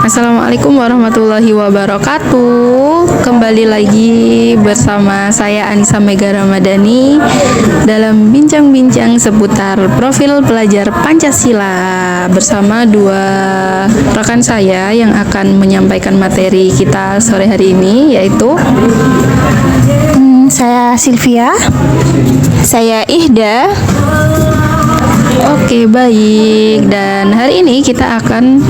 Assalamualaikum warahmatullahi wabarakatuh. Kembali lagi bersama saya Anissa Mega Ramadhani dalam bincang-bincang seputar profil pelajar Pancasila bersama dua rekan saya yang akan menyampaikan materi kita sore hari ini, yaitu saya Sylvia. Saya Ihda. Oke, baik. Dan hari ini kita akan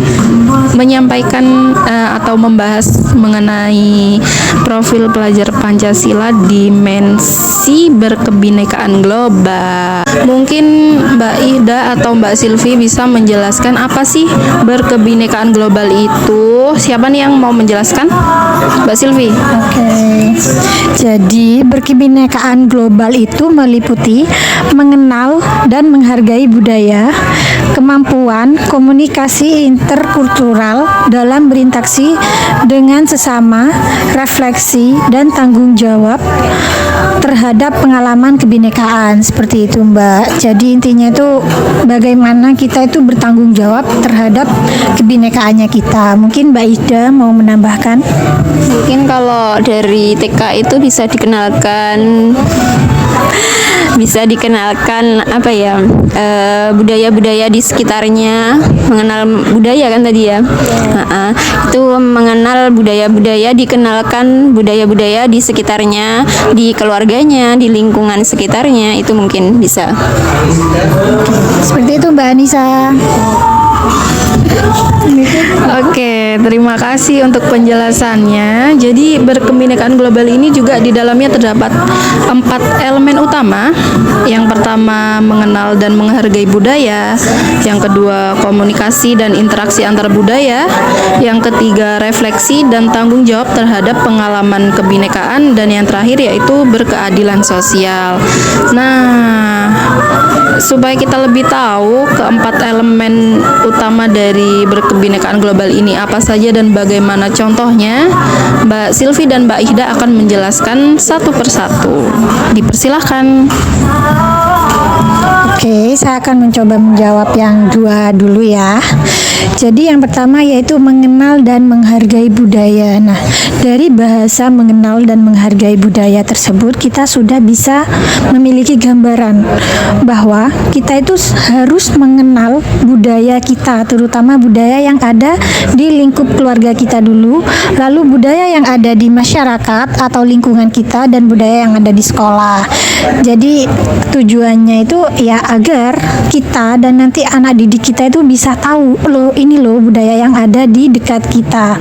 menyampaikan atau membahas mengenai profil pelajar Pancasila dimensi berkebinekaan global. Mungkin Mbak Ihda atau Mbak Silvi bisa menjelaskan apa sih berkebinekaan global itu? Siapa nih yang mau menjelaskan? Mbak Silvi. Oke. Jadi berkebinekaan global itu meliputi mengenal dan menghargai budaya, kemampuan komunikasi interkultural dalam berinteraksi dengan sesama, refleksi dan tanggung jawab terhadap pengalaman kebinekaan. Seperti itu, Mbak. Jadi intinya itu bagaimana kita itu bertanggung jawab terhadap kebinekaannya kita. Mungkin Mbak Ida mau menambahkan? Mungkin kalau dari TK itu bisa dikenalkan apa ya, budaya-budaya di sekitarnya, mengenal budaya kan tadi ya. Itu mengenal budaya-budaya, dikenalkan budaya-budaya di sekitarnya, di keluarganya, di lingkungan sekitarnya, itu mungkin bisa. Seperti itu, Mbak Anissa. Oke, terima kasih untuk penjelasannya. Jadi berkebinekaan global ini juga di dalamnya terdapat 4 elemen utama. Yang pertama, mengenal dan menghargai budaya. Yang kedua, komunikasi dan interaksi antar budaya. Yang ketiga, refleksi dan tanggung jawab terhadap pengalaman kebinekaan. Dan yang terakhir yaitu berkeadilan sosial. Nah, supaya kita lebih tahu keempat elemen utama dari berkebinekaan global ini apa saja dan bagaimana contohnya, Mbak Silvi dan Mbak Ihda akan menjelaskan satu persatu. Dipersilahkan. Oke, saya akan mencoba menjawab yang dua dulu ya. Jadi yang pertama yaitu mengenal dan menghargai budaya. Nah, dari bahasa mengenal dan menghargai budaya tersebut kita sudah bisa memiliki gambaran bahwa kita itu harus mengenal budaya kita, terutama budaya yang ada di lingkup keluarga kita dulu, lalu budaya yang ada di masyarakat atau lingkungan kita, dan budaya yang ada di sekolah. Jadi tujuannya itu ya agar kita dan nanti anak didik kita itu bisa tahu ini loh budaya yang ada di dekat kita,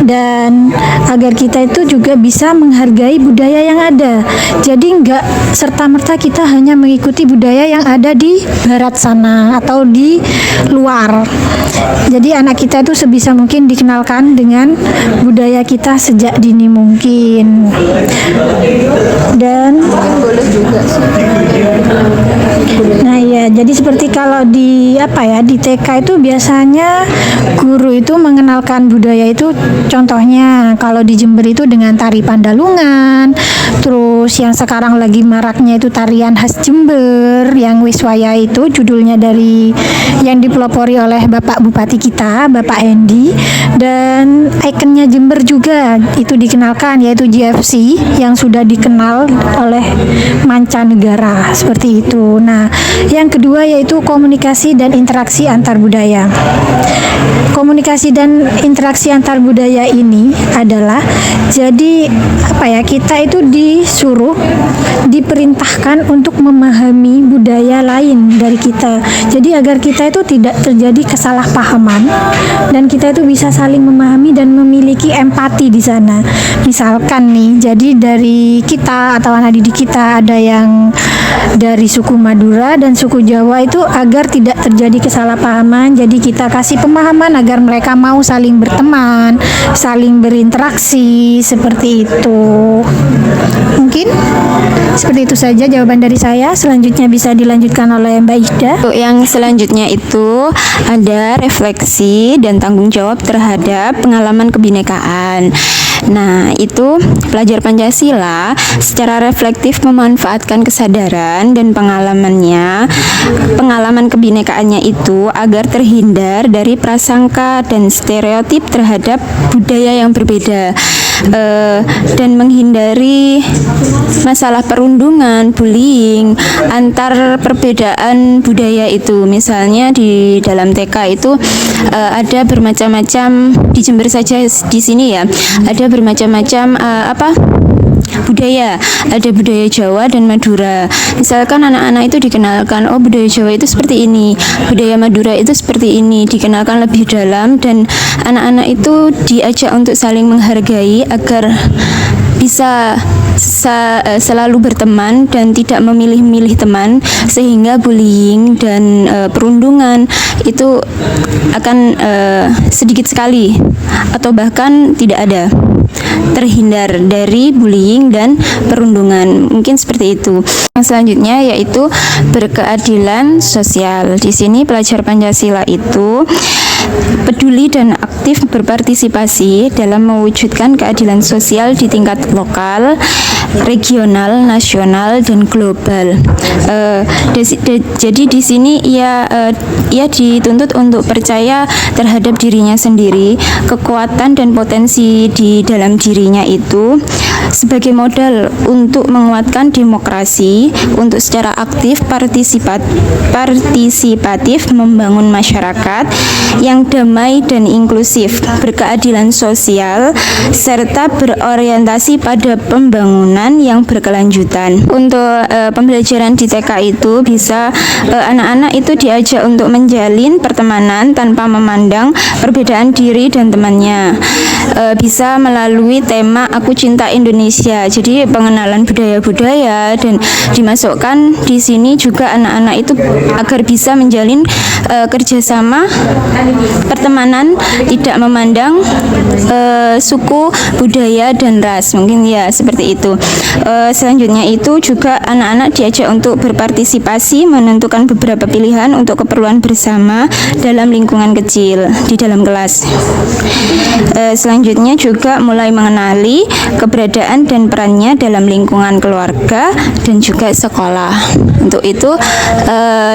dan agar kita itu juga bisa menghargai budaya yang ada. Jadi enggak serta-merta kita hanya mengikuti budaya yang ada di barat sana atau di luar. Jadi anak kita itu sebisa mungkin dikenalkan dengan budaya kita sejak dini mungkin. Dan Boleh juga sih. nah ya, jadi seperti kalau di di TK itu biasanya guru itu mengenalkan budaya itu, contohnya kalau di Jember itu dengan tari Pandalungan, terus yang sekarang lagi maraknya itu tarian khas Jember yang Wiswaya, itu judulnya dari yang dipelopori oleh Bapak Bupati kita, Bapak Endi. Dan ikonnya Jember juga itu dikenalkan, yaitu GFC yang sudah dikenal oleh mancanegara, seperti itu. Nah, yang kedua yaitu komunikasi dan interaksi antar budaya. Komunikasi dan interaksi antar budaya ini adalah jadi kita itu diperintahkan untuk memahami budaya lain dari kita. Jadi agar kita itu tidak terjadi kesalahpahaman dan kita itu bisa saling memahami dan memiliki empati di sana. Misalkan nih, jadi dari kita atau anak didik kita ada yang dari dari suku Madura dan suku Jawa itu agar tidak terjadi kesalahpahaman. Jadi kita kasih pemahaman agar mereka mau saling berteman, saling berinteraksi seperti itu. Mungkin seperti itu saja jawaban dari saya. Selanjutnya bisa dilanjutkan oleh Mbak Ida. Untuk yang selanjutnya itu ada refleksi dan tanggung jawab terhadap pengalaman kebinekaan. Nah, itu pelajar Pancasila secara reflektif memanfaatkan kesadaran dan pengalaman kebinekaannya itu agar terhindar dari prasangka dan stereotip terhadap budaya yang berbeda. Dan menghindari masalah perundungan, bullying antar perbedaan budaya itu. Misalnya di dalam TK itu ada bermacam-macam, di Jember saja di sini ya, ada bermacam-macam budaya, ada budaya Jawa dan Madura. Misalkan anak-anak itu dikenalkan, oh budaya Jawa itu seperti ini, budaya Madura itu seperti ini, dikenalkan lebih dalam, dan anak-anak itu diajak untuk saling menghargai agar bisa selalu berteman dan tidak memilih-milih teman, sehingga bullying dan perundungan itu akan sedikit sekali atau bahkan tidak ada, terhindar dari bullying dan perundungan. Mungkin seperti itu. Yang selanjutnya yaitu berkeadilan sosial. Di sini pelajar Pancasila itu peduli dan aktif berpartisipasi dalam mewujudkan keadilan sosial di tingkat lokal, regional, nasional, dan global. Jadi di sini ia dituntut untuk percaya terhadap dirinya sendiri, kekuatan dan potensi di dalam dirinya itu sebagai modal untuk menguatkan demokrasi, untuk secara aktif partisipatif membangun masyarakat yang damai dan inklusif, berkeadilan sosial, serta berorientasi pada pembangunan yang berkelanjutan. Untuk pembelajaran di TK itu bisa anak-anak itu diajak untuk menjalin pertemanan tanpa memandang perbedaan diri dan temannya. Bisa melalui tema Aku Cinta Indonesia. Jadi pengenalan budaya-budaya, dan dimasukkan di sini juga anak-anak itu agar bisa menjalin kerjasama pertemanan tidak memandang suku, budaya, dan ras. Mungkin ya seperti itu. Selanjutnya itu juga anak-anak diajak untuk berpartisipasi menentukan beberapa pilihan untuk keperluan bersama dalam lingkungan kecil di dalam kelas. Selanjutnya juga mulai mengenali keberadaan dan perannya dalam lingkungan keluarga dan juga sekolah. Untuk itu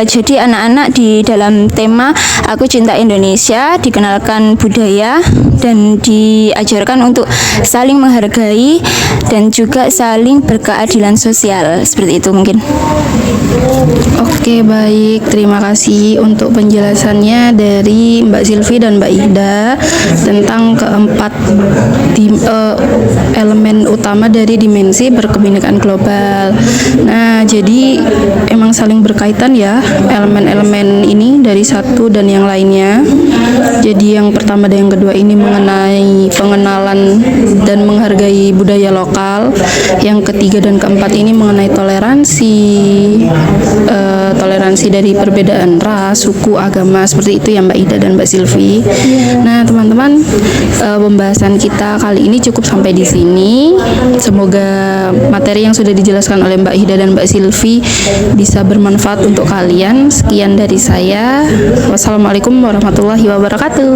jadi anak-anak di dalam tema Aku Cinta Indonesia dikenalkan budaya dan diajarkan untuk saling menghargai dan juga saling berkeadilan sosial. Seperti itu mungkin. Oke, baik. Terima kasih untuk penjelasannya dari Mbak Silvi dan Mbak Ida tentang keempat elemen utama dari dimensi berkebinekaan global. Nah, jadi emang saling berkaitan ya elemen-elemen ini dari satu dan yang lainnya. Jadi yang pertama dan yang kedua ini mengenai pengenalan dan menghargai budaya lokal. Yang ketiga dan keempat ini mengenai toleransi dari perbedaan ras, suku, agama, seperti itu ya Mbak Ida dan Mbak Silvi. Nah, teman-teman, pembahasan kita kali ini cukup sampai di sini. Semoga materi yang sudah dijelaskan oleh Mbak Ida dan Mbak Silvi bisa bermanfaat untuk kalian. Sekian dari saya. Wassalamualaikum warahmatullahi wabarakatuh.